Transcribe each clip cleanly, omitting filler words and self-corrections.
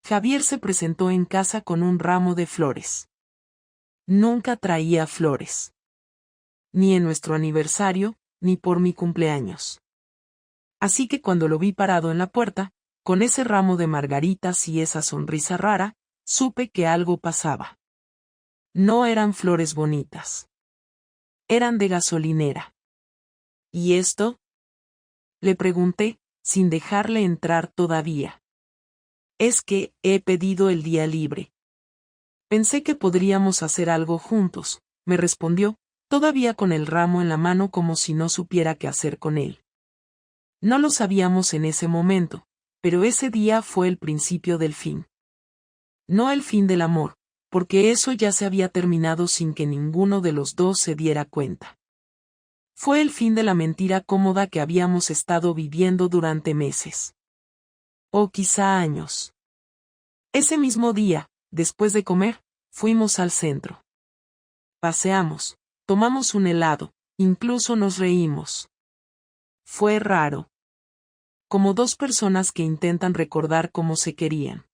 Javier se presentó en casa con un ramo de flores. Nunca traía flores. Ni en nuestro aniversario, ni por mi cumpleaños. Así que cuando lo vi parado en la puerta, con ese ramo de margaritas y esa sonrisa rara, supe que algo pasaba. No eran flores bonitas. Eran de gasolinera. ¿Y esto? Le pregunté, sin dejarle entrar todavía. Es que he pedido el día libre. Pensé que podríamos hacer algo juntos, me respondió, todavía con el ramo en la mano como si no supiera qué hacer con él. No lo sabíamos en ese momento, pero ese día fue el principio del fin. No el fin del amor, porque eso ya se había terminado sin que ninguno de los dos se diera cuenta. Fue el fin de la mentira cómoda que habíamos estado viviendo durante meses. O quizá años. Ese mismo día, después de comer, fuimos al centro. Paseamos, tomamos un helado, incluso nos reímos. Fue raro. Como dos personas que intentan recordar cómo se querían.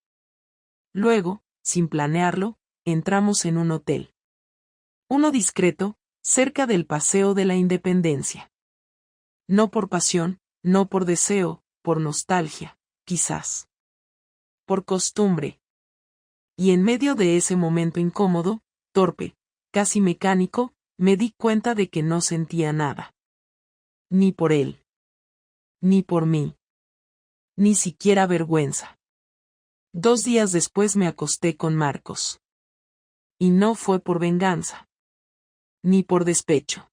Luego, sin planearlo, entramos en un hotel. Uno discreto, cerca del Paseo de la Independencia. No por pasión, no por deseo, por nostalgia, quizás. Por costumbre. Y en medio de ese momento incómodo, torpe, casi mecánico, me di cuenta de que no sentía nada. Ni por él. Ni por mí. Ni siquiera vergüenza. 2 días después me acosté con Marcos. Y no fue por venganza. Ni por despecho.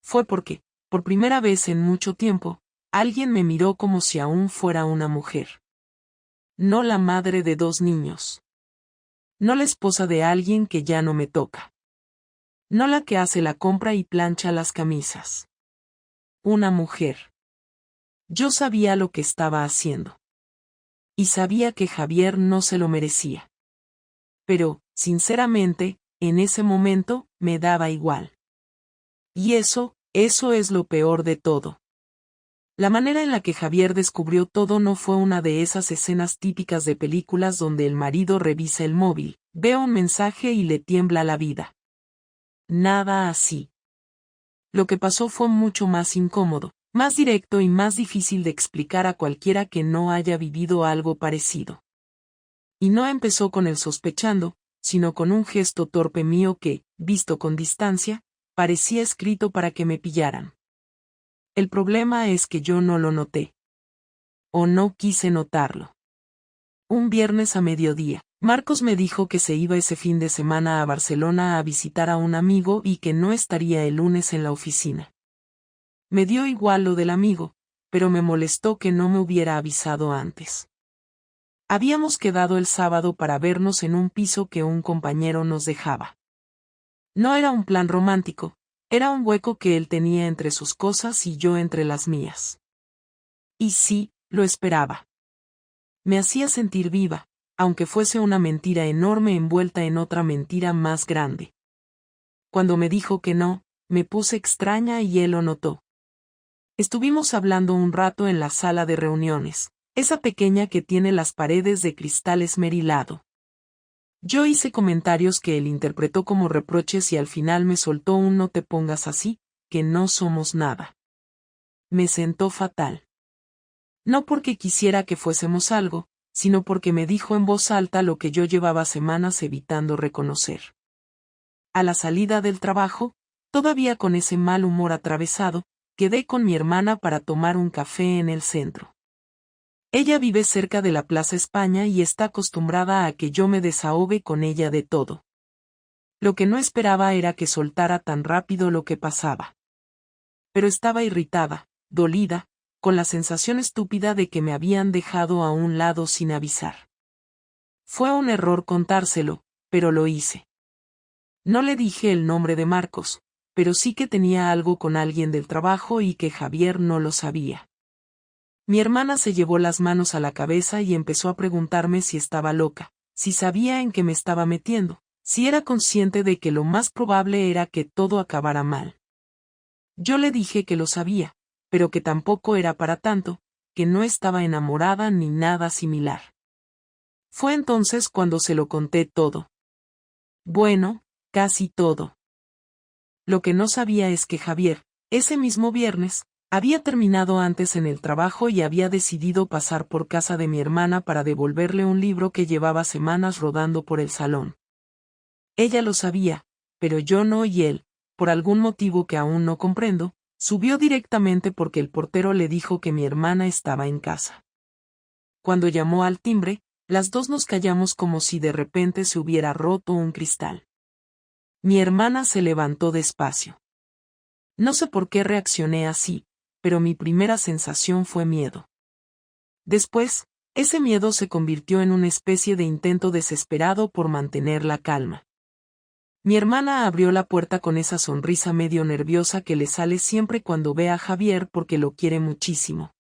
Fue porque, por primera vez en mucho tiempo, alguien me miró como si aún fuera una mujer. No la madre de 2 niños. No la esposa de alguien que ya no me toca. No la que hace la compra y plancha las camisas. Una mujer. Yo sabía lo que estaba haciendo. Y sabía que Javier no se lo merecía. Pero, sinceramente, en ese momento, me daba igual. Y eso es lo peor de todo. La manera en la que Javier descubrió todo no fue una de esas escenas típicas de películas donde el marido revisa el móvil, ve un mensaje y le tiembla la vida. Nada así. Lo que pasó fue mucho más incómodo, más directo y más difícil de explicar a cualquiera que no haya vivido algo parecido. Y no empezó con él sospechando, sino con un gesto torpe mío que, visto con distancia, parecía escrito para que me pillaran. El problema es que yo no lo noté. O no quise notarlo. Un viernes a mediodía, Marcos me dijo que se iba ese fin de semana a Barcelona a visitar a un amigo y que no estaría el lunes en la oficina. Me dio igual lo del amigo, pero me molestó que no me hubiera avisado antes. Habíamos quedado el sábado para vernos en un piso que un compañero nos dejaba. No era un plan romántico, era un hueco que él tenía entre sus cosas y yo entre las mías. Y sí, lo esperaba. Me hacía sentir viva, aunque fuese una mentira enorme envuelta en otra mentira más grande. Cuando me dijo que no, me puse extraña y él lo notó. Estuvimos hablando un rato en la sala de reuniones, esa pequeña que tiene las paredes de cristal esmerilado. Yo hice comentarios que él interpretó como reproches y al final me soltó un no te pongas así, que no somos nada. Me sentó fatal. No porque quisiera que fuésemos algo, sino porque me dijo en voz alta lo que yo llevaba semanas evitando reconocer. A la salida del trabajo, todavía con ese mal humor atravesado, quedé con mi hermana para tomar un café en el centro. Ella vive cerca de la Plaza España y está acostumbrada a que yo me desahogue con ella de todo. Lo que no esperaba era que soltara tan rápido lo que pasaba. Pero estaba irritada, dolida, con la sensación estúpida de que me habían dejado a un lado sin avisar. Fue un error contárselo, pero lo hice. No le dije el nombre de Marcos, pero sí que tenía algo con alguien del trabajo y que Javier no lo sabía. Mi hermana se llevó las manos a la cabeza y empezó a preguntarme si estaba loca, si sabía en qué me estaba metiendo, si era consciente de que lo más probable era que todo acabara mal. Yo le dije que lo sabía, pero que tampoco era para tanto, que no estaba enamorada ni nada similar. Fue entonces cuando se lo conté todo. Bueno, casi todo. Lo que no sabía es que Javier, ese mismo viernes, había terminado antes en el trabajo y había decidido pasar por casa de mi hermana para devolverle un libro que llevaba semanas rodando por el salón. Ella lo sabía, pero yo no, y él, por algún motivo que aún no comprendo, subió directamente porque el portero le dijo que mi hermana estaba en casa. Cuando llamó al timbre, las dos nos callamos como si de repente se hubiera roto un cristal. Mi hermana se levantó despacio. No sé por qué reaccioné así, pero mi primera sensación fue miedo. Después, ese miedo se convirtió en una especie de intento desesperado por mantener la calma. Mi hermana abrió la puerta con esa sonrisa medio nerviosa que le sale siempre cuando ve a Javier porque lo quiere muchísimo.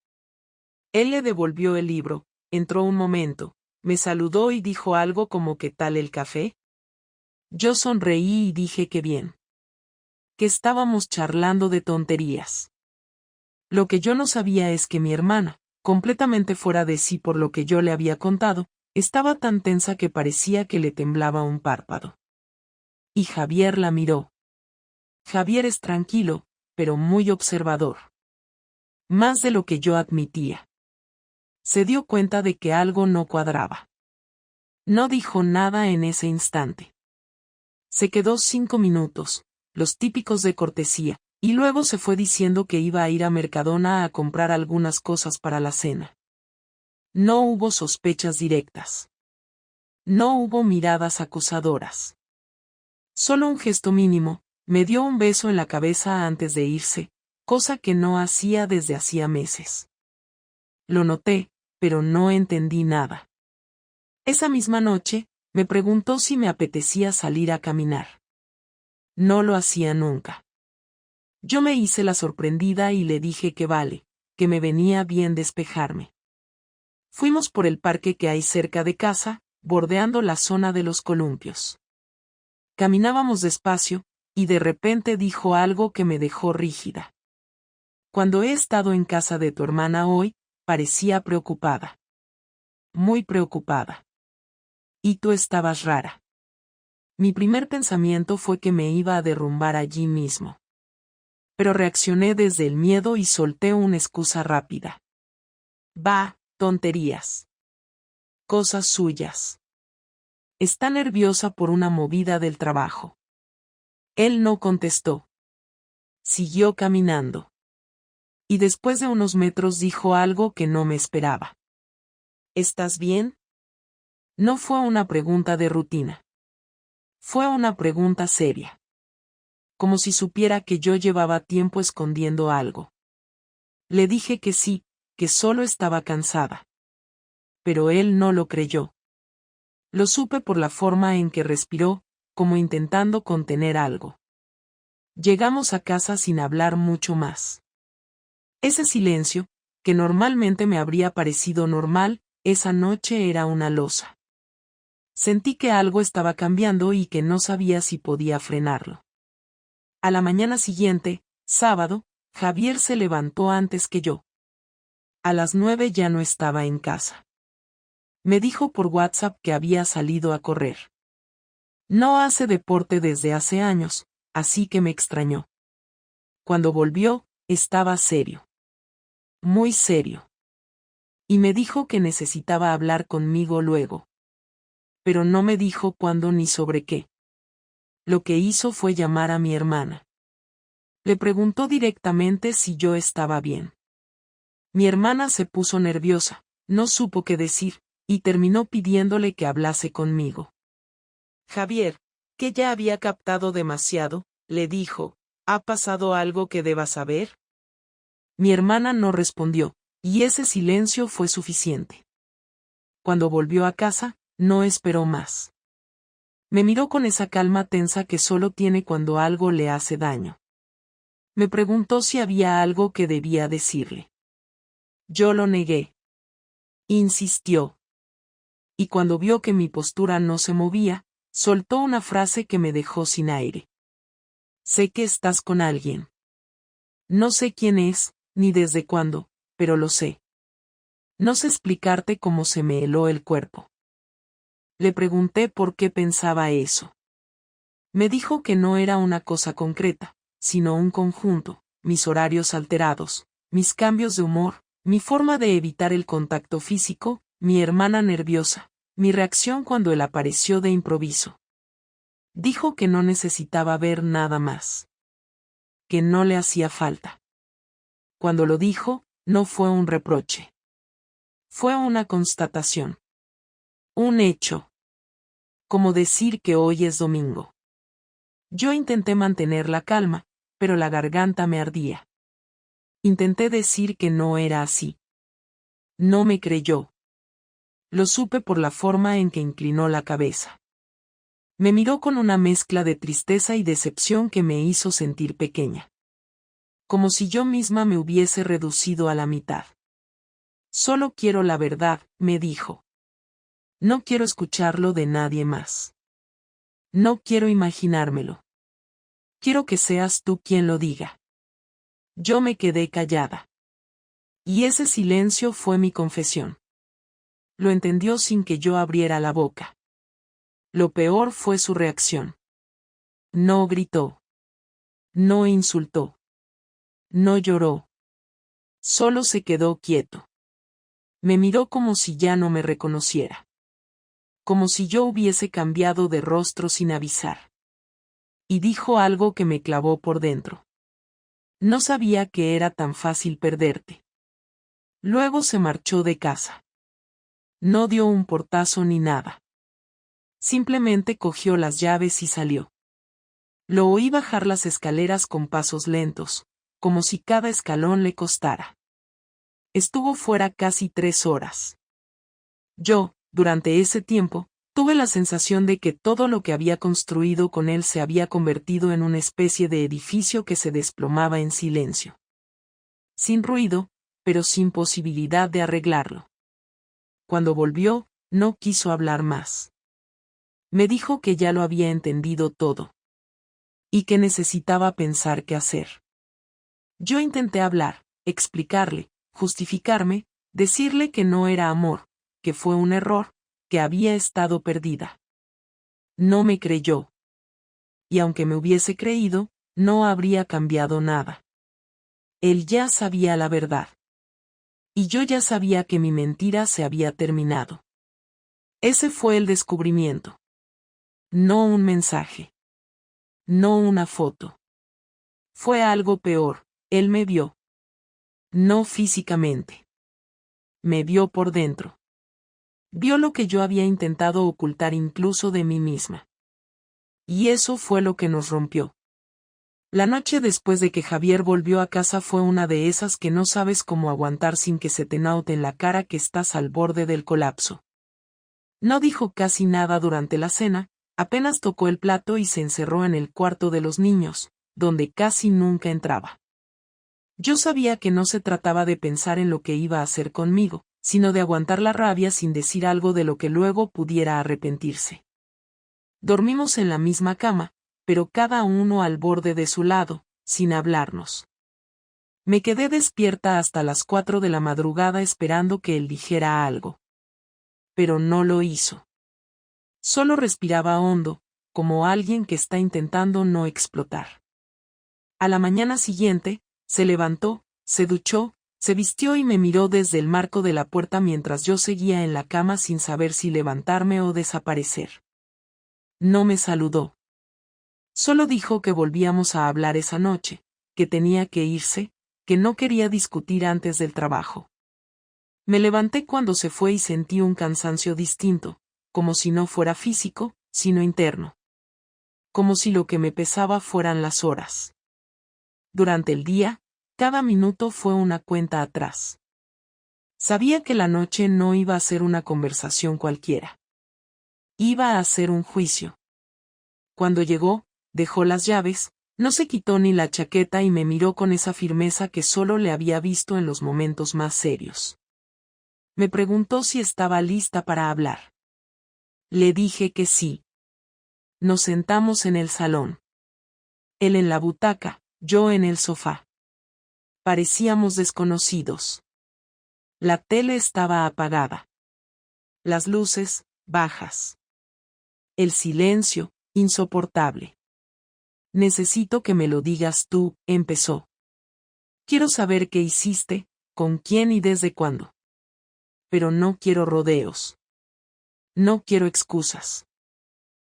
Él le devolvió el libro, entró un momento, me saludó y dijo algo como ¿qué tal el café? Yo sonreí y dije que bien. Que estábamos charlando de tonterías. Lo que yo no sabía es que mi hermana, completamente fuera de sí por lo que yo le había contado, estaba tan tensa que parecía que le temblaba un párpado. Y Javier la miró. Javier es tranquilo, pero muy observador. Más de lo que yo admitía. Se dio cuenta de que algo no cuadraba. No dijo nada en ese instante. Se quedó 5 minutos, los típicos de cortesía, y luego se fue diciendo que iba a ir a Mercadona a comprar algunas cosas para la cena. No hubo sospechas directas. No hubo miradas acusadoras. Solo un gesto mínimo, me dio un beso en la cabeza antes de irse, cosa que no hacía desde hacía meses. Lo noté, pero no entendí nada. Esa misma noche, me preguntó si me apetecía salir a caminar. No lo hacía nunca. Yo me hice la sorprendida y le dije que vale, que me venía bien despejarme. Fuimos por el parque que hay cerca de casa, bordeando la zona de los columpios. Caminábamos despacio, y de repente dijo algo que me dejó rígida. Cuando he estado en casa de tu hermana hoy, parecía preocupada. Muy preocupada. Y tú estabas rara. Mi primer pensamiento fue que me iba a derrumbar allí mismo. Pero reaccioné desde el miedo y solté una excusa rápida. Bah, tonterías. Cosas suyas. Está nerviosa por una movida del trabajo. Él no contestó. Siguió caminando. Y después de unos metros dijo algo que no me esperaba. ¿Estás bien? No fue una pregunta de rutina. Fue una pregunta seria. Como si supiera que yo llevaba tiempo escondiendo algo. Le dije que sí, que solo estaba cansada. Pero él no lo creyó. Lo supe por la forma en que respiró, como intentando contener algo. Llegamos a casa sin hablar mucho más. Ese silencio, que normalmente me habría parecido normal, esa noche era una losa. Sentí que algo estaba cambiando y que no sabía si podía frenarlo. A la mañana siguiente, sábado, Javier se levantó antes que yo. A las 9 ya no estaba en casa. Me dijo por WhatsApp que había salido a correr. No hace deporte desde hace años, así que me extrañó. Cuando volvió, estaba serio. Muy serio. Y me dijo que necesitaba hablar conmigo luego. Pero no me dijo cuándo ni sobre qué. Lo que hizo fue llamar a mi hermana. Le preguntó directamente si yo estaba bien. Mi hermana se puso nerviosa, no supo qué decir, y terminó pidiéndole que hablase conmigo. Javier, que ya había captado demasiado, le dijo, ¿ha pasado algo que deba saber? Mi hermana no respondió, y ese silencio fue suficiente. Cuando volvió a casa, no esperó más. Me miró con esa calma tensa que solo tiene cuando algo le hace daño. Me preguntó si había algo que debía decirle. Yo lo negué. Insistió. Y cuando vio que mi postura no se movía, soltó una frase que me dejó sin aire. Sé que estás con alguien. No sé quién es, ni desde cuándo, pero lo sé. No sé explicarte cómo se me heló el cuerpo. Le pregunté por qué pensaba eso. Me dijo que no era una cosa concreta, sino un conjunto, mis horarios alterados, mis cambios de humor, mi forma de evitar el contacto físico, mi hermana nerviosa, mi reacción cuando él apareció de improviso. Dijo que no necesitaba ver nada más. Que no le hacía falta. Cuando lo dijo, no fue un reproche. Fue una constatación. Un hecho. Como decir que hoy es domingo. Yo intenté mantener la calma, pero la garganta me ardía. Intenté decir que no era así. No me creyó. Lo supe por la forma en que inclinó la cabeza. Me miró con una mezcla de tristeza y decepción que me hizo sentir pequeña. Como si yo misma me hubiese reducido a la mitad. Solo quiero la verdad, me dijo. No quiero escucharlo de nadie más. No quiero imaginármelo. Quiero que seas tú quien lo diga. Yo me quedé callada. Y ese silencio fue mi confesión. Lo entendió sin que yo abriera la boca. Lo peor fue su reacción. No gritó. No insultó. No lloró. Solo se quedó quieto. Me miró como si ya no me reconociera. Como si yo hubiese cambiado de rostro sin avisar. Y dijo algo que me clavó por dentro. No sabía que era tan fácil perderte. Luego se marchó de casa. No dio un portazo ni nada. Simplemente cogió las llaves y salió. Lo oí bajar las escaleras con pasos lentos, como si cada escalón le costara. Estuvo fuera casi 3 horas. Yo, durante ese tiempo, tuve la sensación de que todo lo que había construido con él se había convertido en una especie de edificio que se desplomaba en silencio. Sin ruido, pero sin posibilidad de arreglarlo. Cuando volvió, no quiso hablar más. Me dijo que ya lo había entendido todo. Y que necesitaba pensar qué hacer. Yo intenté hablar, explicarle, justificarme, decirle que no era amor, que fue un error, que había estado perdida. No me creyó. Y aunque me hubiese creído, no habría cambiado nada. Él ya sabía la verdad. Y yo ya sabía que mi mentira se había terminado. Ese fue el descubrimiento. No un mensaje. No una foto. Fue algo peor, él me vio. No físicamente. Me vio por dentro. Vio lo que yo había intentado ocultar incluso de mí misma. Y eso fue lo que nos rompió. La noche después de que Javier volvió a casa fue una de esas que no sabes cómo aguantar sin que se te note en la cara que estás al borde del colapso. No dijo casi nada durante la cena, apenas tocó el plato y se encerró en el cuarto de los niños, donde casi nunca entraba. Yo sabía que no se trataba de pensar en lo que iba a hacer conmigo, sino de aguantar la rabia sin decir algo de lo que luego pudiera arrepentirse. Dormimos en la misma cama, pero cada uno al borde de su lado, sin hablarnos. Me quedé despierta hasta las 4 de la madrugada esperando que él dijera algo. Pero no lo hizo. Solo respiraba hondo, como alguien que está intentando no explotar. A la mañana siguiente, se levantó, se duchó, se vistió y me miró desde el marco de la puerta mientras yo seguía en la cama sin saber si levantarme o desaparecer. No me saludó. Solo dijo que volvíamos a hablar esa noche, que tenía que irse, que no quería discutir antes del trabajo. Me levanté cuando se fue y sentí un cansancio distinto, como si no fuera físico, sino interno. Como si lo que me pesaba fueran las horas. Durante el día, cada minuto fue una cuenta atrás. Sabía que la noche no iba a ser una conversación cualquiera. Iba a ser un juicio. Cuando llegó, dejó las llaves, no se quitó ni la chaqueta y me miró con esa firmeza que solo le había visto en los momentos más serios. Me preguntó si estaba lista para hablar. Le dije que sí. Nos sentamos en el salón. Él en la butaca, yo en el sofá. Parecíamos desconocidos. La tele estaba apagada. Las luces, bajas. El silencio, insoportable. Necesito que me lo digas tú, empezó. Quiero saber qué hiciste, con quién y desde cuándo. Pero no quiero rodeos. No quiero excusas.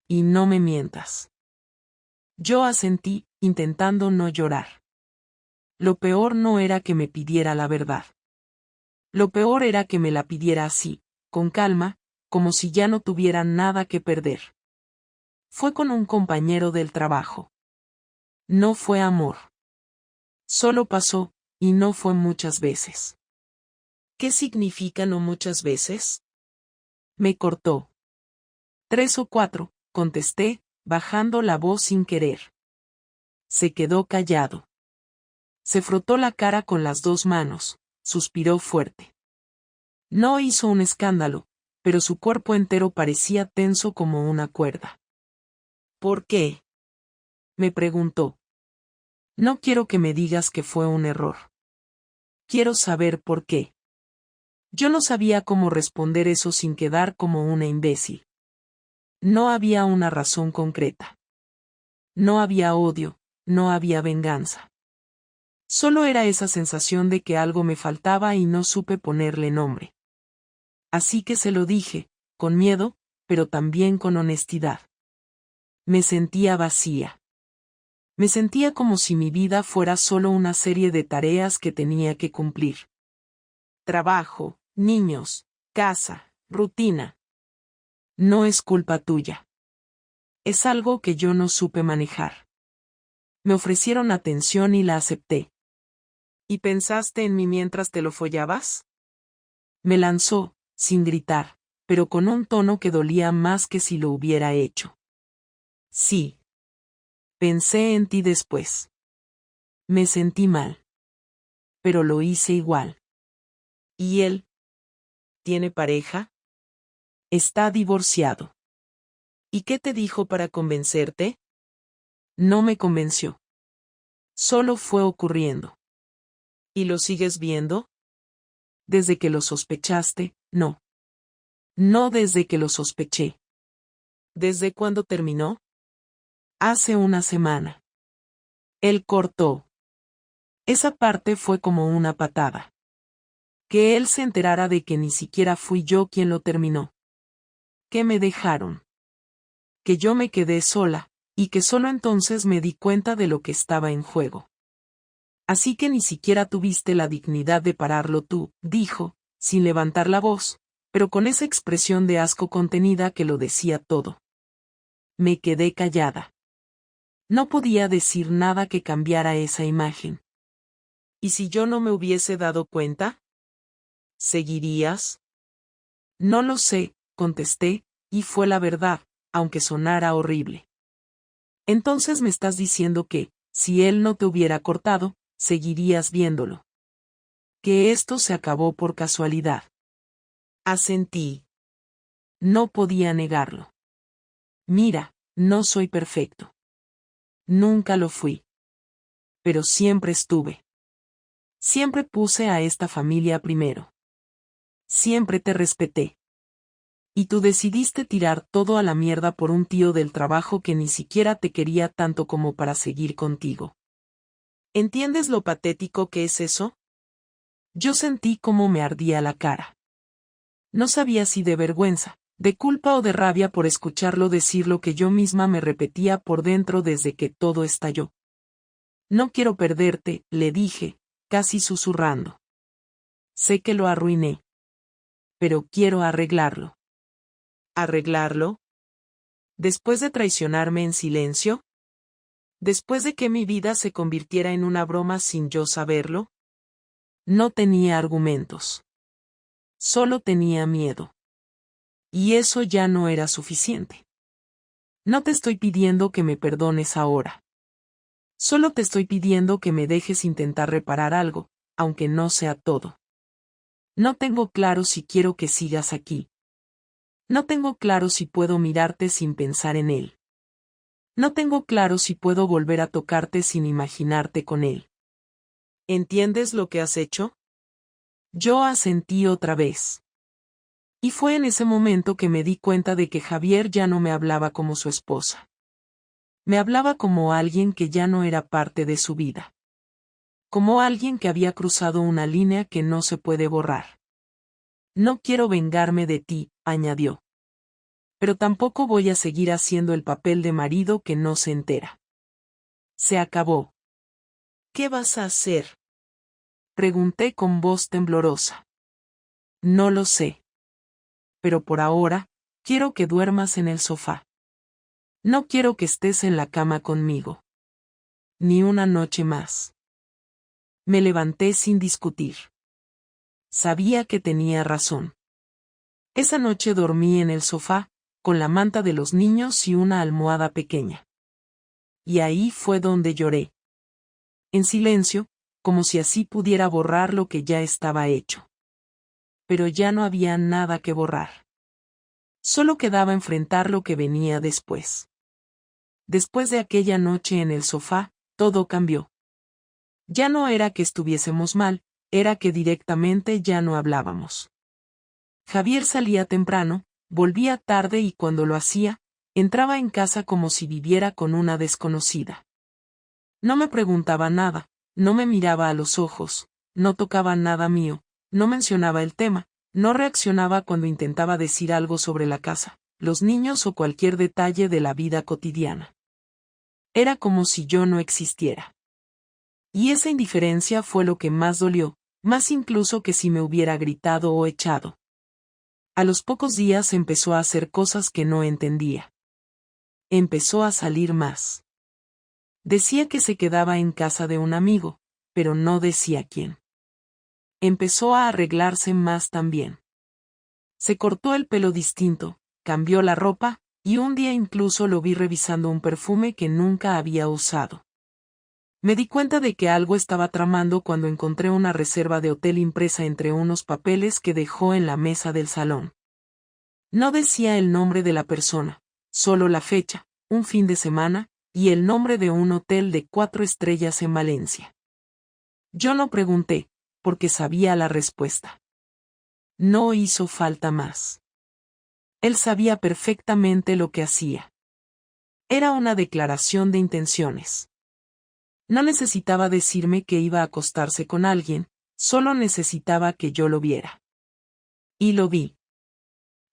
Y no me mientas. Yo asentí, intentando no llorar. Lo peor no era que me pidiera la verdad. Lo peor era que me la pidiera así, con calma, como si ya no tuviera nada que perder. Fue con un compañero del trabajo. No fue amor. Solo pasó, y no fue muchas veces. ¿Qué significa no muchas veces? Me cortó. 3 o 4, contesté, bajando la voz sin querer. Se quedó callado. Se frotó la cara con las 2 manos, suspiró fuerte. No hizo un escándalo, pero su cuerpo entero parecía tenso como una cuerda. ¿Por qué? Me preguntó. No quiero que me digas que fue un error. Quiero saber por qué. Yo no sabía cómo responder eso sin quedar como una imbécil. No había una razón concreta. No había odio, no había venganza. Solo era esa sensación de que algo me faltaba y no supe ponerle nombre. Así que se lo dije, con miedo, pero también con honestidad. Me sentía vacía. Me sentía como si mi vida fuera solo una serie de tareas que tenía que cumplir. Trabajo, niños, casa, rutina. No es culpa tuya. Es algo que yo no supe manejar. Me ofrecieron atención y la acepté. ¿Y pensaste en mí mientras te lo follabas? Me lanzó, sin gritar, pero con un tono que dolía más que si lo hubiera hecho. Sí. Pensé en ti después. Me sentí mal. Pero lo hice igual. ¿Y él? ¿Tiene pareja? Está divorciado. ¿Y qué te dijo para convencerte? No me convenció. Solo fue ocurriendo. ¿Y lo sigues viendo? Desde que lo sospechaste, no. No desde que lo sospeché. ¿Desde cuándo terminó? Hace una semana. Él cortó. Esa parte fue como una patada. Que él se enterara de que ni siquiera fui yo quien lo terminó. Que me dejaron. Que yo me quedé sola, y que solo entonces me di cuenta de lo que estaba en juego. Así que ni siquiera tuviste la dignidad de pararlo tú, dijo, sin levantar la voz, pero con esa expresión de asco contenida que lo decía todo. Me quedé callada. No podía decir nada que cambiara esa imagen. ¿Y si yo no me hubiese dado cuenta? ¿Seguirías? No lo sé, contesté, y fue la verdad, aunque sonara horrible. Entonces me estás diciendo que, si él no te hubiera cortado, seguirías viéndolo. Que esto se acabó por casualidad. Asentí. No podía negarlo. Mira, no soy perfecto. Nunca lo fui. Pero siempre estuve. Siempre puse a esta familia primero. Siempre te respeté. Y tú decidiste tirar todo a la mierda por un tío del trabajo que ni siquiera te quería tanto como para seguir contigo. ¿Entiendes lo patético que es eso? Yo sentí cómo me ardía la cara. No sabía si de vergüenza, de culpa o de rabia por escucharlo decir lo que yo misma me repetía por dentro desde que todo estalló. No quiero perderte, le dije, casi susurrando. Sé que lo arruiné. Pero quiero arreglarlo. ¿Arreglarlo? ¿Después de traicionarme en silencio? ¿Después de que mi vida se convirtiera en una broma sin yo saberlo? No tenía argumentos. Solo tenía miedo. Y eso ya no era suficiente. No te estoy pidiendo que me perdones ahora. Solo te estoy pidiendo que me dejes intentar reparar algo, aunque no sea todo. No tengo claro si quiero que sigas aquí. No tengo claro si puedo mirarte sin pensar en él. No tengo claro si puedo volver a tocarte sin imaginarte con él. ¿Entiendes lo que has hecho? Yo asentí otra vez. Y fue en ese momento que me di cuenta de que Javier ya no me hablaba como su esposa. Me hablaba como alguien que ya no era parte de su vida. Como alguien que había cruzado una línea que no se puede borrar. No quiero vengarme de ti, añadió. Pero tampoco voy a seguir haciendo el papel de marido que no se entera. Se acabó. ¿Qué vas a hacer? Pregunté con voz temblorosa. No lo sé. Pero por ahora, quiero que duermas en el sofá. No quiero que estés en la cama conmigo. Ni una noche más. Me levanté sin discutir. Sabía que tenía razón. Esa noche dormí en el sofá, con la manta de los niños y una almohada pequeña. Y ahí fue donde lloré. En silencio, como si así pudiera borrar lo que ya estaba hecho. Pero ya no había nada que borrar. Solo quedaba enfrentar lo que venía después. Después de aquella noche en el sofá, todo cambió. Ya no era que estuviésemos mal, era que directamente ya no hablábamos. Javier salía temprano, volvía tarde y cuando lo hacía, entraba en casa como si viviera con una desconocida. No me preguntaba nada, no me miraba a los ojos, no tocaba nada mío, no mencionaba el tema, no reaccionaba cuando intentaba decir algo sobre la casa, los niños o cualquier detalle de la vida cotidiana. Era como si yo no existiera. Y esa indiferencia fue lo que más dolió, más incluso que si me hubiera gritado o echado. A los pocos días empezó a hacer cosas que no entendía. Empezó a salir más. Decía que se quedaba en casa de un amigo, pero no decía quién. Empezó a arreglarse más también. Se cortó el pelo distinto, cambió la ropa, y un día incluso lo vi revisando un perfume que nunca había usado. Me di cuenta de que algo estaba tramando cuando encontré una reserva de hotel impresa entre unos papeles que dejó en la mesa del salón. No decía el nombre de la persona, solo la fecha, un fin de semana, y el nombre de un hotel de 4 estrellas en Valencia. Yo no pregunté, porque sabía la respuesta. No hizo falta más. Él sabía perfectamente lo que hacía. Era una declaración de intenciones. No necesitaba decirme que iba a acostarse con alguien, solo necesitaba que yo lo viera. Y lo vi.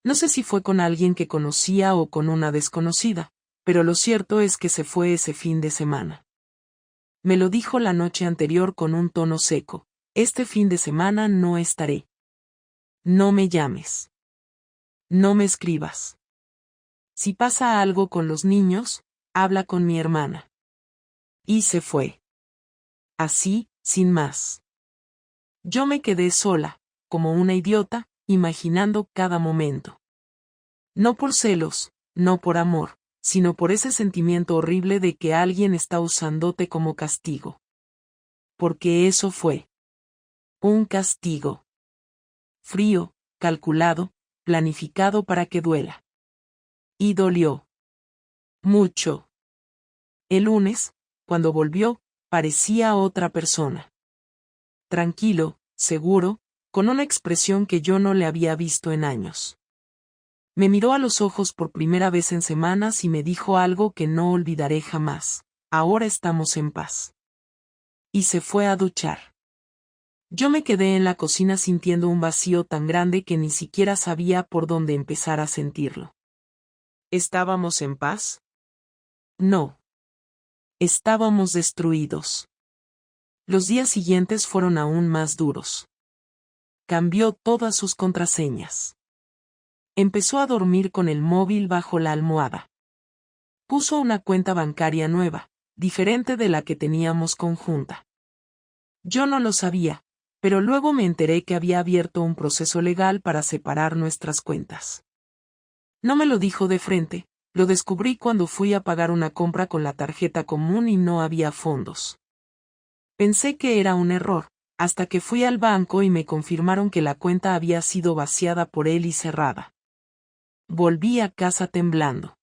No sé si fue con alguien que conocía o con una desconocida, pero lo cierto es que se fue ese fin de semana. Me lo dijo la noche anterior con un tono seco, este fin de semana no estaré. No me llames. No me escribas. Si pasa algo con los niños, habla con mi hermana. Y se fue. Así, sin más. Yo me quedé sola, como una idiota, imaginando cada momento. No por celos, no por amor, sino por ese sentimiento horrible de que alguien está usándote como castigo. Porque eso fue. Un castigo. Frío, calculado, planificado para que duela. Y dolió. Mucho. El lunes, cuando volvió, parecía otra persona. Tranquilo, seguro, con una expresión que yo no le había visto en años. Me miró a los ojos por primera vez en semanas y me dijo algo que no olvidaré jamás. Ahora estamos en paz. Y se fue a duchar. Yo me quedé en la cocina sintiendo un vacío tan grande que ni siquiera sabía por dónde empezar a sentirlo. ¿Estábamos en paz? No. Estábamos destruidos. Los días siguientes fueron aún más duros. Cambió todas sus contraseñas. Empezó a dormir con el móvil bajo la almohada. Puso una cuenta bancaria nueva, diferente de la que teníamos conjunta. Yo no lo sabía, pero luego me enteré que había abierto un proceso legal para separar nuestras cuentas. No me lo dijo de frente, lo descubrí cuando fui a pagar una compra con la tarjeta común y no había fondos. Pensé que era un error, hasta que fui al banco y me confirmaron que la cuenta había sido vaciada por él y cerrada. Volví a casa temblando.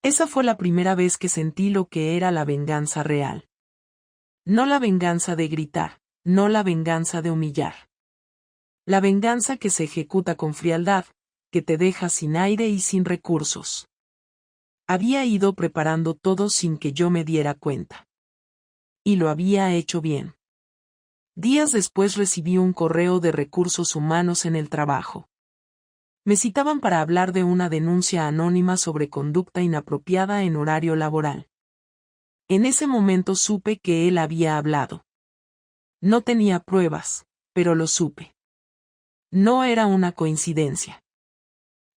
Esa fue la primera vez que sentí lo que era la venganza real. No la venganza de gritar, no la venganza de humillar. La venganza que se ejecuta con frialdad, que te deja sin aire y sin recursos. Había ido preparando todo sin que yo me diera cuenta. Y lo había hecho bien. Días después recibí un correo de recursos humanos en el trabajo. Me citaban para hablar de una denuncia anónima sobre conducta inapropiada en horario laboral. En ese momento supe que él había hablado. No tenía pruebas, pero lo supe. No era una coincidencia.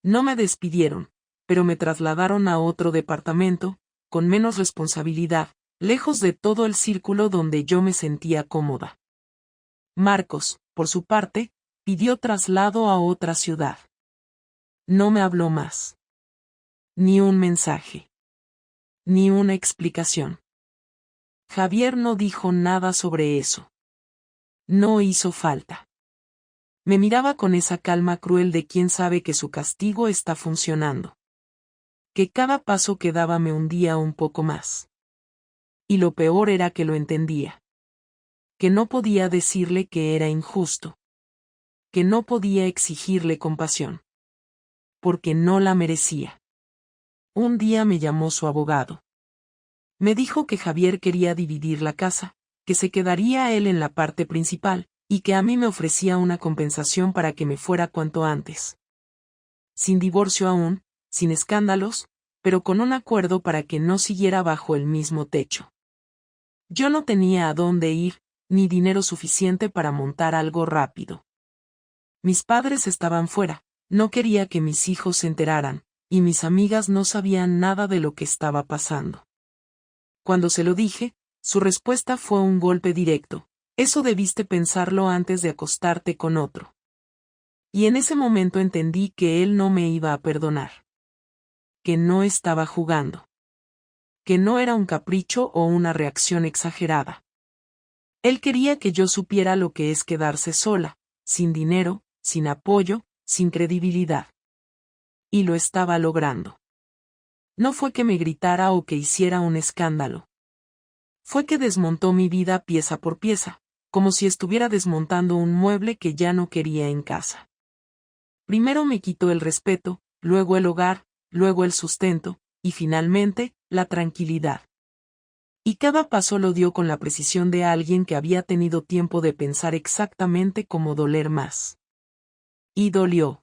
No me despidieron, pero me trasladaron a otro departamento, con menos responsabilidad, lejos de todo el círculo donde yo me sentía cómoda. Marcos, por su parte, pidió traslado a otra ciudad. No me habló más. Ni un mensaje. Ni una explicación. Javier no dijo nada sobre eso. No hizo falta. Me miraba con esa calma cruel de quien sabe que su castigo está funcionando. Que cada paso que daba me hundía un poco más. Y lo peor era que lo entendía. Que no podía decirle que era injusto. Que no podía exigirle compasión. Porque no la merecía. Un día me llamó su abogado. Me dijo que Javier quería dividir la casa, que se quedaría él en la parte principal, y que a mí me ofrecía una compensación para que me fuera cuanto antes. Sin divorcio aún, sin escándalos, pero con un acuerdo para que no siguiera bajo el mismo techo. Yo no tenía a dónde ir, ni dinero suficiente para montar algo rápido. Mis padres estaban fuera, no quería que mis hijos se enteraran, y mis amigas no sabían nada de lo que estaba pasando. Cuando se lo dije, su respuesta fue un golpe directo: eso debiste pensarlo antes de acostarte con otro. Y en ese momento entendí que él no me iba a perdonar. Que no estaba jugando. Que no era un capricho o una reacción exagerada. Él quería que yo supiera lo que es quedarse sola, sin dinero, sin apoyo, sin credibilidad. Y lo estaba logrando. No fue que me gritara o que hiciera un escándalo. Fue que desmontó mi vida pieza por pieza, como si estuviera desmontando un mueble que ya no quería en casa. Primero me quitó el respeto, luego el hogar, luego el sustento, y finalmente, la tranquilidad. Y cada paso lo dio con la precisión de alguien que había tenido tiempo de pensar exactamente cómo doler más. Y dolió.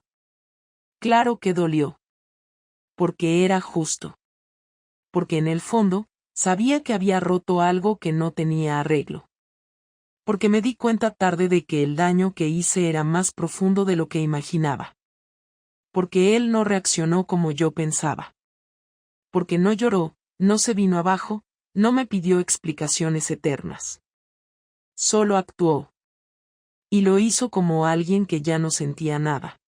Claro que dolió. Porque era justo. Porque en el fondo, sabía que había roto algo que no tenía arreglo. Porque me di cuenta tarde de que el daño que hice era más profundo de lo que imaginaba. Porque él no reaccionó como yo pensaba. Porque no lloró, no se vino abajo, no me pidió explicaciones eternas. Solo actuó. Y lo hizo como alguien que ya no sentía nada.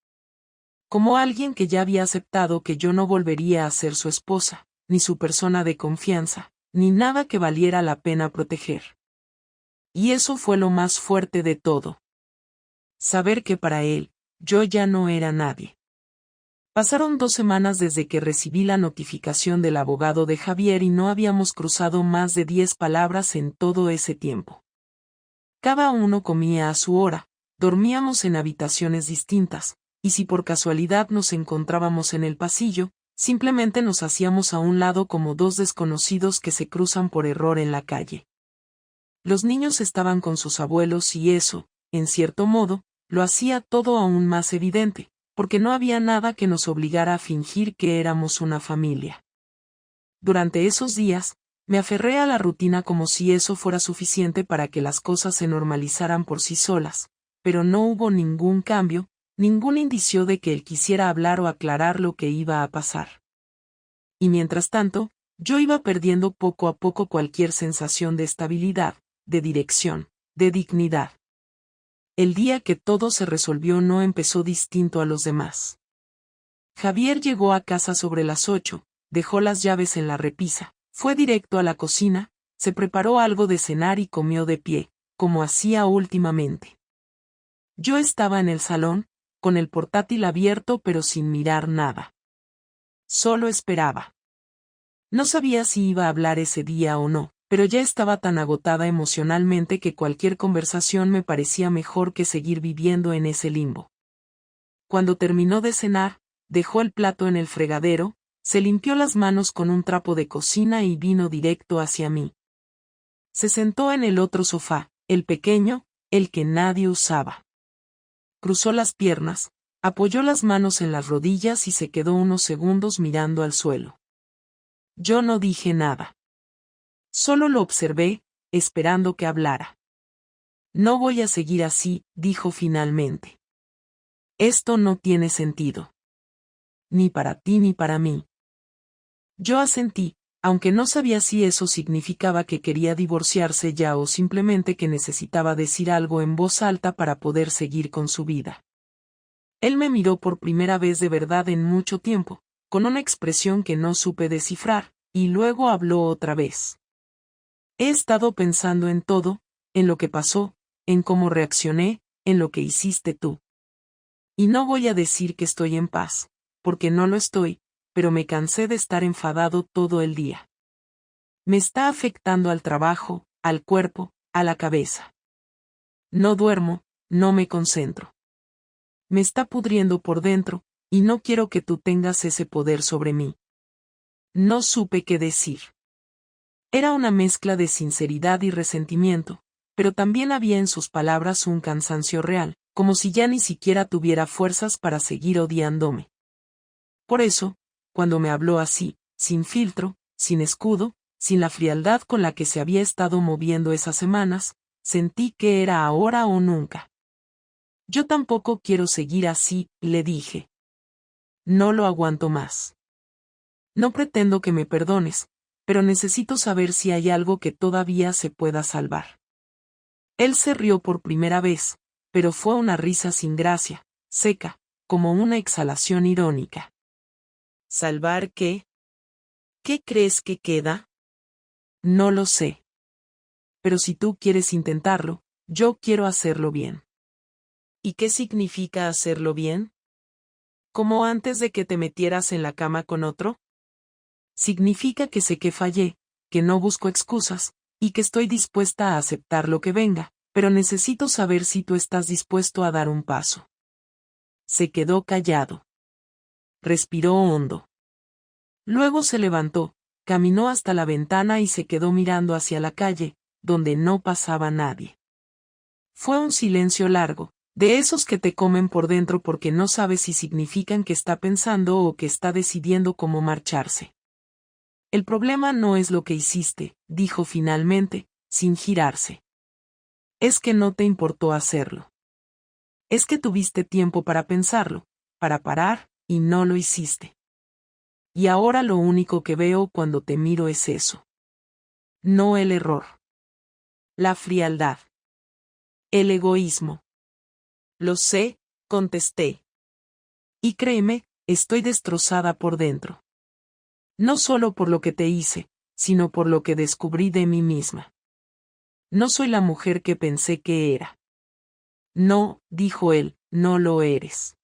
Como alguien que ya había aceptado que yo no volvería a ser su esposa, ni su persona de confianza, ni nada que valiera la pena proteger. Y eso fue lo más fuerte de todo. Saber que para él, yo ya no era nadie. Pasaron 2 semanas desde que recibí la notificación del abogado de Javier y no habíamos cruzado más de 10 palabras en todo ese tiempo. Cada uno comía a su hora, dormíamos en habitaciones distintas, y si por casualidad nos encontrábamos en el pasillo, simplemente nos hacíamos a un lado como dos desconocidos que se cruzan por error en la calle. Los niños estaban con sus abuelos y eso, en cierto modo, lo hacía todo aún más evidente, porque no había nada que nos obligara a fingir que éramos una familia. Durante esos días, me aferré a la rutina como si eso fuera suficiente para que las cosas se normalizaran por sí solas, pero no hubo ningún cambio, ningún indicio de que él quisiera hablar o aclarar lo que iba a pasar. Y mientras tanto, yo iba perdiendo poco a poco cualquier sensación de estabilidad, de dirección, de dignidad. El día que todo se resolvió no empezó distinto a los demás. Javier llegó a casa sobre las 8, dejó las llaves en la repisa, fue directo a la cocina, se preparó algo de cenar y comió de pie, como hacía últimamente. Yo estaba en el salón, con el portátil abierto pero sin mirar nada. Solo esperaba. No sabía si iba a hablar ese día o no, pero ya estaba tan agotada emocionalmente que cualquier conversación me parecía mejor que seguir viviendo en ese limbo. Cuando terminó de cenar, dejó el plato en el fregadero, se limpió las manos con un trapo de cocina y vino directo hacia mí. Se sentó en el otro sofá, el pequeño, el que nadie usaba. Cruzó las piernas, apoyó las manos en las rodillas y se quedó unos segundos mirando al suelo. Yo no dije nada. Solo lo observé, esperando que hablara. No voy a seguir así, dijo finalmente. Esto no tiene sentido. Ni para ti ni para mí. Yo asentí, aunque no sabía si eso significaba que quería divorciarse ya o simplemente que necesitaba decir algo en voz alta para poder seguir con su vida. Él me miró por primera vez de verdad en mucho tiempo, con una expresión que no supe descifrar, y luego habló otra vez. He estado pensando en todo, en lo que pasó, en cómo reaccioné, en lo que hiciste tú. Y no voy a decir que estoy en paz, porque no lo estoy, pero me cansé de estar enfadado todo el día. Me está afectando al trabajo, al cuerpo, a la cabeza. No duermo, no me concentro. Me está pudriendo por dentro, y no quiero que tú tengas ese poder sobre mí. No supe qué decir. Era una mezcla de sinceridad y resentimiento, pero también había en sus palabras un cansancio real, como si ya ni siquiera tuviera fuerzas para seguir odiándome. Por eso, cuando me habló así, sin filtro, sin escudo, sin la frialdad con la que se había estado moviendo esas semanas, sentí que era ahora o nunca. Yo tampoco quiero seguir así, le dije. No lo aguanto más. No pretendo que me perdones, pero necesito saber si hay algo que todavía se pueda salvar. Él se rió por primera vez, pero fue una risa sin gracia, seca, como una exhalación irónica. ¿Salvar qué? ¿Qué crees que queda? No lo sé. Pero si tú quieres intentarlo, yo quiero hacerlo bien. ¿Y qué significa hacerlo bien? ¿Como antes de que te metieras en la cama con otro? Significa que sé que fallé, que no busco excusas, y que estoy dispuesta a aceptar lo que venga, pero necesito saber si tú estás dispuesto a dar un paso. Se quedó callado. Respiró hondo. Luego se levantó, caminó hasta la ventana y se quedó mirando hacia la calle, donde no pasaba nadie. Fue un silencio largo, de esos que te comen por dentro porque no sabes si significan que está pensando o que está decidiendo cómo marcharse. El problema no es lo que hiciste, dijo finalmente, sin girarse. Es que no te importó hacerlo. Es que tuviste tiempo para pensarlo, para parar, y no lo hiciste. Y ahora lo único que veo cuando te miro es eso. No el error. La frialdad. El egoísmo. Lo sé, contesté. Y créeme, estoy destrozada por dentro. No solo por lo que te hice, sino por lo que descubrí de mí misma. No soy la mujer que pensé que era. No, dijo él, no lo eres.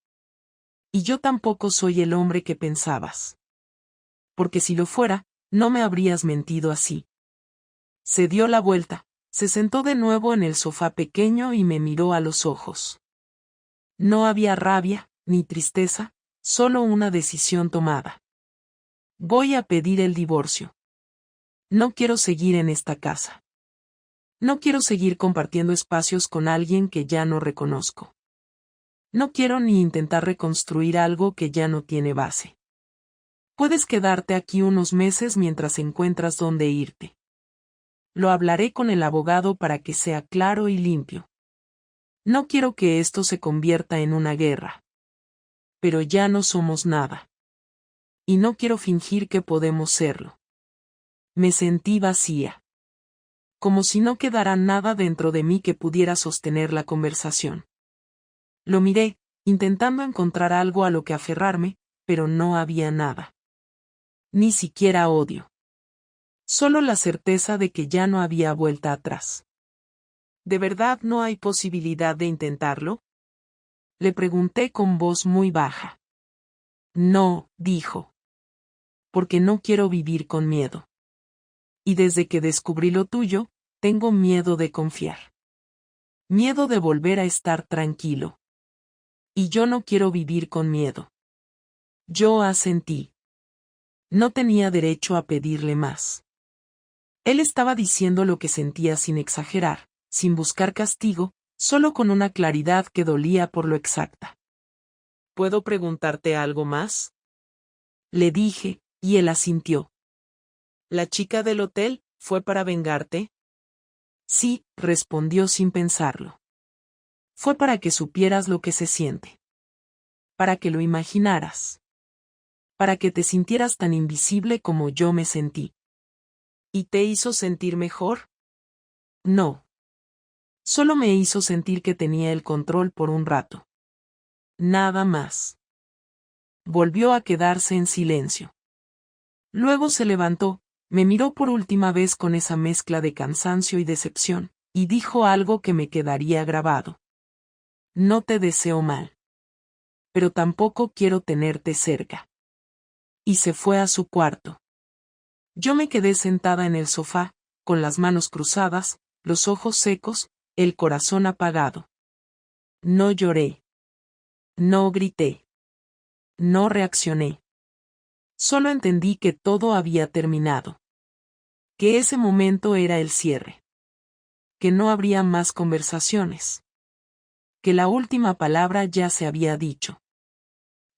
Y yo tampoco soy el hombre que pensabas. Porque si lo fuera, no me habrías mentido así. Se dio la vuelta, se sentó de nuevo en el sofá pequeño y me miró a los ojos. No había rabia, ni tristeza, solo una decisión tomada. Voy a pedir el divorcio. No quiero seguir en esta casa. No quiero seguir compartiendo espacios con alguien que ya no reconozco. No quiero ni intentar reconstruir algo que ya no tiene base. Puedes quedarte aquí unos meses mientras encuentras dónde irte. Lo hablaré con el abogado para que sea claro y limpio. No quiero que esto se convierta en una guerra. Pero ya no somos nada. Y no quiero fingir que podemos serlo. Me sentí vacía. Como si no quedara nada dentro de mí que pudiera sostener la conversación. Lo miré, intentando encontrar algo a lo que aferrarme, pero no había nada. Ni siquiera odio. Solo la certeza de que ya no había vuelta atrás. ¿De verdad no hay posibilidad de intentarlo? Le pregunté con voz muy baja. No, dijo. Porque no quiero vivir con miedo. Y desde que descubrí lo tuyo, tengo miedo de confiar. Miedo de volver a estar tranquilo. Y yo no quiero vivir con miedo. Yo asentí. No tenía derecho a pedirle más. Él estaba diciendo lo que sentía sin exagerar, sin buscar castigo, solo con una claridad que dolía por lo exacta. ¿Puedo preguntarte algo más? Le dije, y él asintió. ¿La chica del hotel fue para vengarte? Sí, respondió sin pensarlo. Fue para que supieras lo que se siente. Para que lo imaginaras. Para que te sintieras tan invisible como yo me sentí. ¿Y te hizo sentir mejor? No. Solo me hizo sentir que tenía el control por un rato. Nada más. Volvió a quedarse en silencio. Luego se levantó, me miró por última vez con esa mezcla de cansancio y decepción, y dijo algo que me quedaría grabado. No te deseo mal. Pero tampoco quiero tenerte cerca. Y se fue a su cuarto. Yo me quedé sentada en el sofá, con las manos cruzadas, los ojos secos, el corazón apagado. No lloré. No grité. No reaccioné. Solo entendí que todo había terminado. Que ese momento era el cierre. Que no habría más conversaciones. Que la última palabra ya se había dicho.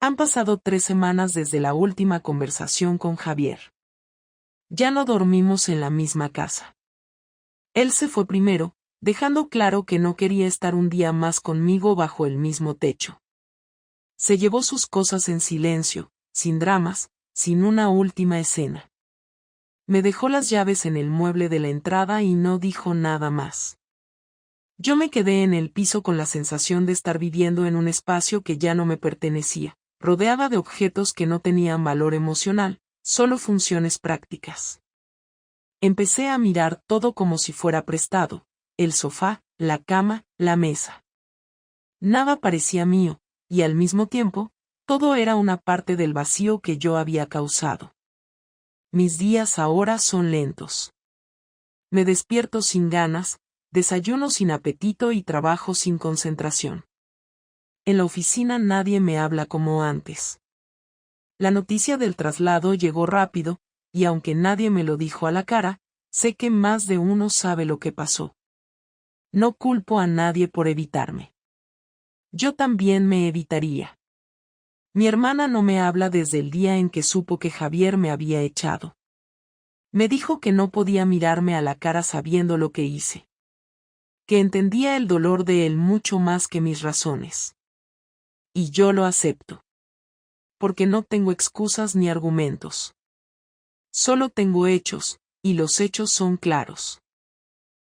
Han pasado 3 semanas desde la última conversación con Javier. Ya no dormimos en la misma casa. Él se fue primero, dejando claro que no quería estar un día más conmigo bajo el mismo techo. Se llevó sus cosas en silencio, sin dramas, sin una última escena. Me dejó las llaves en el mueble de la entrada y no dijo nada más. Yo me quedé en el piso con la sensación de estar viviendo en un espacio que ya no me pertenecía, rodeada de objetos que no tenían valor emocional, solo funciones prácticas. Empecé a mirar todo como si fuera prestado, el sofá, la cama, la mesa. Nada parecía mío, y al mismo tiempo, todo era una parte del vacío que yo había causado. Mis días ahora son lentos. Me despierto sin ganas, desayuno sin apetito y trabajo sin concentración. En la oficina nadie me habla como antes. La noticia del traslado llegó rápido, y aunque nadie me lo dijo a la cara, sé que más de uno sabe lo que pasó. No culpo a nadie por evitarme. Yo también me evitaría. Mi hermana no me habla desde el día en que supo que Javier me había echado. Me dijo que no podía mirarme a la cara sabiendo lo que hice. Que entendía el dolor de él mucho más que mis razones. Y yo lo acepto. Porque no tengo excusas ni argumentos. Solo tengo hechos, y los hechos son claros.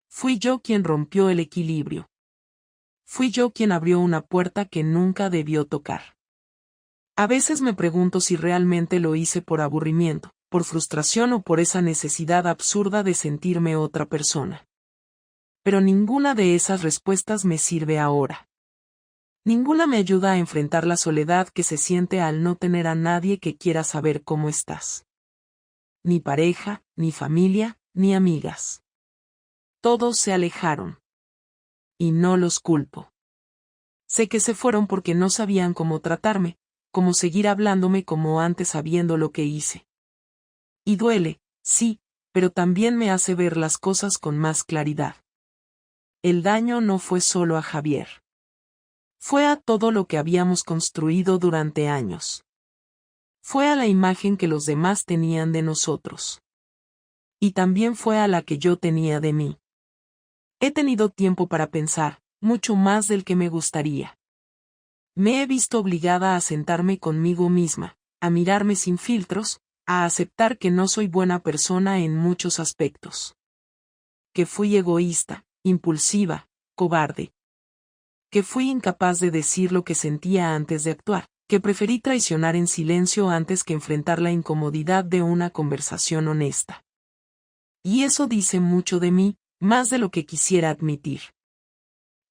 Fui yo quien rompió el equilibrio. Fui yo quien abrió una puerta que nunca debió tocar. A veces me pregunto si realmente lo hice por aburrimiento, por frustración o por esa necesidad absurda de sentirme otra persona. Pero ninguna de esas respuestas me sirve ahora. Ninguna me ayuda a enfrentar la soledad que se siente al no tener a nadie que quiera saber cómo estás. Ni pareja, ni familia, ni amigas. Todos se alejaron. Y no los culpo. Sé que se fueron porque no sabían cómo tratarme, cómo seguir hablándome como antes sabiendo lo que hice. Y duele, sí, pero también me hace ver las cosas con más claridad. El daño no fue solo a Javier. Fue a todo lo que habíamos construido durante años. Fue a la imagen que los demás tenían de nosotros. Y también fue a la que yo tenía de mí. He tenido tiempo para pensar, mucho más del que me gustaría. Me he visto obligada a sentarme conmigo misma, a mirarme sin filtros, a aceptar que no soy buena persona en muchos aspectos. Que fui egoísta, impulsiva, cobarde. Que fui incapaz de decir lo que sentía antes de actuar, que preferí traicionar en silencio antes que enfrentar la incomodidad de una conversación honesta. Y eso dice mucho de mí, más de lo que quisiera admitir.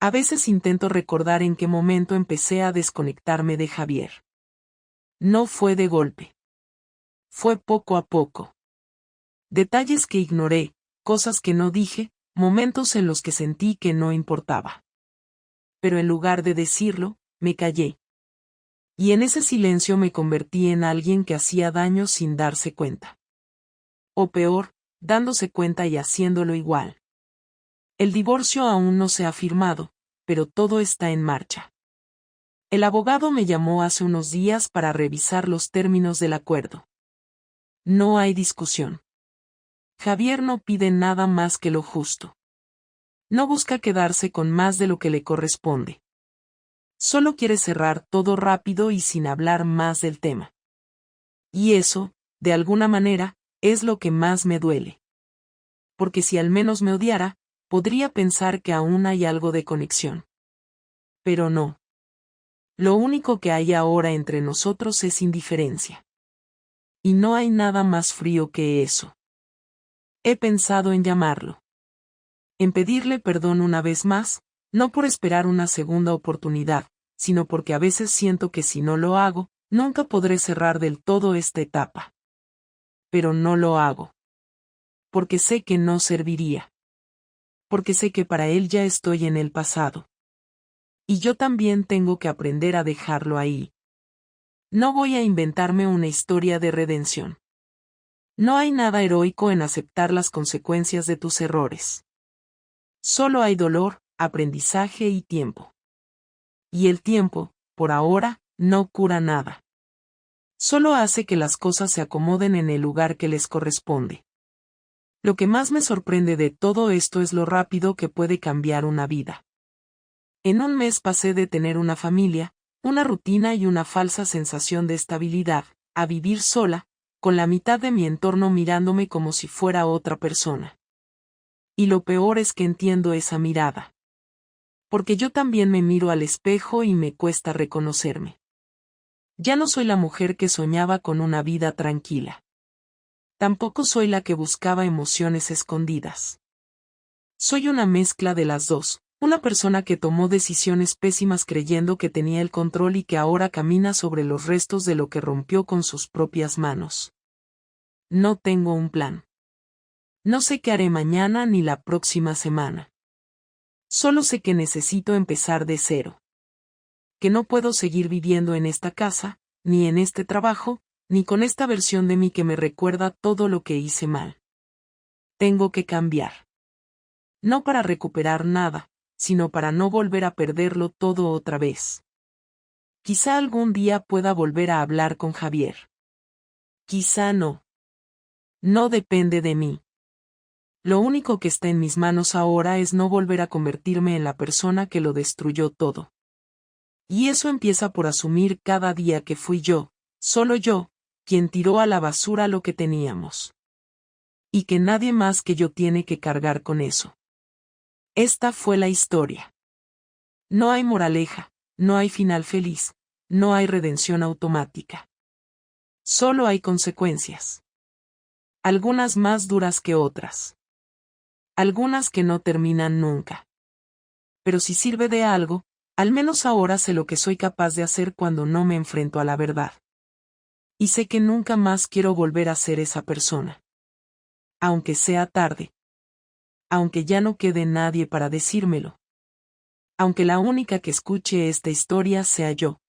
A veces intento recordar en qué momento empecé a desconectarme de Javier. No fue de golpe. Fue poco a poco. Detalles que ignoré, cosas que no dije, momentos en los que sentí que no importaba. Pero en lugar de decirlo, me callé. Y en ese silencio me convertí en alguien que hacía daño sin darse cuenta. O peor, dándose cuenta y haciéndolo igual. El divorcio aún no se ha firmado, pero todo está en marcha. El abogado me llamó hace unos días para revisar los términos del acuerdo. No hay discusión. Javier no pide nada más que lo justo. No busca quedarse con más de lo que le corresponde. Solo quiere cerrar todo rápido y sin hablar más del tema. Y eso, de alguna manera, es lo que más me duele. Porque si al menos me odiara, podría pensar que aún hay algo de conexión. Pero no. Lo único que hay ahora entre nosotros es indiferencia. Y no hay nada más frío que eso. He pensado en llamarlo. En pedirle perdón una vez más, no por esperar una segunda oportunidad, sino porque a veces siento que si no lo hago, nunca podré cerrar del todo esta etapa. Pero no lo hago. Porque sé que no serviría. Porque sé que para él ya estoy en el pasado. Y yo también tengo que aprender a dejarlo ahí. No voy a inventarme una historia de redención. No hay nada heroico en aceptar las consecuencias de tus errores. Solo hay dolor, aprendizaje y tiempo. Y el tiempo, por ahora, no cura nada. Solo hace que las cosas se acomoden en el lugar que les corresponde. Lo que más me sorprende de todo esto es lo rápido que puede cambiar una vida. En un mes pasé de tener una familia, una rutina y una falsa sensación de estabilidad, a vivir sola, con la mitad de mi entorno mirándome como si fuera otra persona. Y lo peor es que entiendo esa mirada. Porque yo también me miro al espejo y me cuesta reconocerme. Ya no soy la mujer que soñaba con una vida tranquila. Tampoco soy la que buscaba emociones escondidas. Soy una mezcla de las dos, una persona que tomó decisiones pésimas creyendo que tenía el control y que ahora camina sobre los restos de lo que rompió con sus propias manos. No tengo un plan. No sé qué haré mañana ni la próxima semana. Solo sé que necesito empezar de cero. Que no puedo seguir viviendo en esta casa, ni en este trabajo, ni con esta versión de mí que me recuerda todo lo que hice mal. Tengo que cambiar. No para recuperar nada, sino para no volver a perderlo todo otra vez. Quizá algún día pueda volver a hablar con Javier. Quizá no. No depende de mí. Lo único que está en mis manos ahora es no volver a convertirme en la persona que lo destruyó todo. Y eso empieza por asumir cada día que fui yo, solo yo, quien tiró a la basura lo que teníamos. Y que nadie más que yo tiene que cargar con eso. Esta fue la historia. No hay moraleja, no hay final feliz, no hay redención automática. Solo hay consecuencias. Algunas más duras que otras. Algunas que no terminan nunca. Pero si sirve de algo, al menos ahora sé lo que soy capaz de hacer cuando no me enfrento a la verdad. Y sé que nunca más quiero volver a ser esa persona. Aunque sea tarde. Aunque ya no quede nadie para decírmelo. Aunque la única que escuche esta historia sea yo.